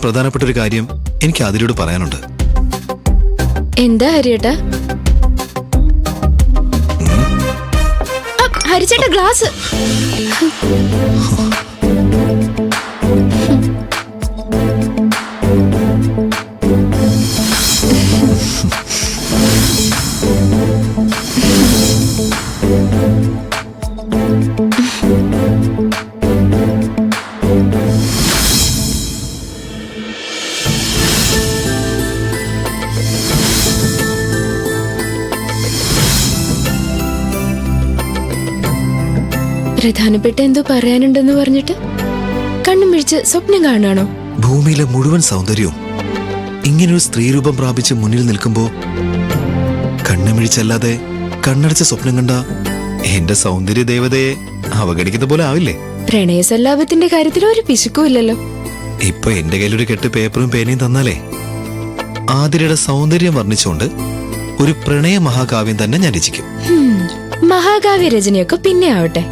പ്രധാനപ്പെട്ട ഒരു കാര്യം എനിക്ക് അതിലൂടെ പറയാനുണ്ട്. എന്താ ഹരിയേട്ടാ? ഹരിച്ചേട്ട ഗ്ലാസ്. പ്രധാനപ്പെട്ട എന്തോ പറയാനുണ്ടെന്ന് പറഞ്ഞിട്ട് കണ്ണും മിഴിച്ച് സ്വപ്നം കാണാണോ? ഭൂമിയിലെ മുഴുവൻ സൗന്ദര്യവും ഇങ്ങനൊരു സ്ത്രീരൂപം പ്രാപിച്ച് മുന്നിൽ നിൽക്കുമ്പോ കണ്ണുമിഴിച്ചല്ലാതെ കണ്ണടച്ച സ്വപ്നം കണ്ട എന്റെ സൗന്ദര്യ ദേവതയെ അവഗണിക്കുന്ന പോലെ ആവില്ലേ? പ്രണയസല്ലാപത്തിന്റെ കാര്യത്തിൽ ഒരു പിശുക്കും ഇല്ലല്ലോ. ഇപ്പൊ എന്റെ കയ്യിലൊരു കെട്ട് പേപ്പറും പേനയും തന്നാലേ ആതിരയുടെ സൗന്ദര്യം വർണ്ണിച്ചുകൊണ്ട് ഒരു പ്രണയ മഹാകാവ്യം തന്നെ ഞാൻ രചിക്കും. മഹാകാവ്യ രചനയൊക്കെ പിന്നെ ആവട്ടെ,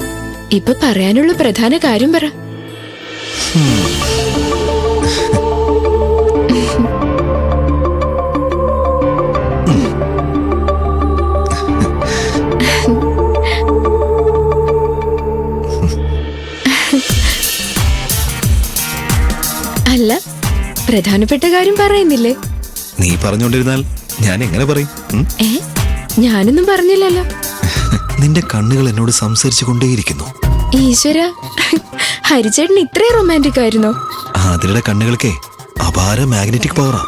ഇപ്പൊ പറയാനുള്ള പ്രധാന കാര്യം പറ. അല്ല, പ്രധാനപ്പെട്ട കാര്യം പറയുന്നില്ലേ? നീ പറഞ്ഞോണ്ടിരുന്നാൽ ഞാൻ എങ്ങനെ പറയും? ഞാനൊന്നും പറഞ്ഞില്ലല്ലോ. നിന്റെ കണ്ണുകൾ എന്നോട് സംസാരിച്ചു കൊണ്ടേയിരിക്കുന്നു. ഈശ്വര, ഹരിച്ചേട്ടൻ ഇത്രയും റൊമാൻറ്റിക് ആയിരുന്നോ? ആതിരയുടെ കണ്ണുകൾക്കേ അപാര മാഗ്നറ്റിക് പവറാ.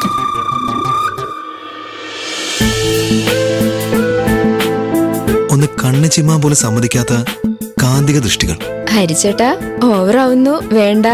ഒന്ന് കണ്ണ് ചിമ്മാൻ പോലും സമ്മതിക്കാത്ത കാന്തിക ദൃഷ്ടികൾ. ഹരിച്ചേട്ടാ, ഓവറാവുന്നു, വേണ്ട.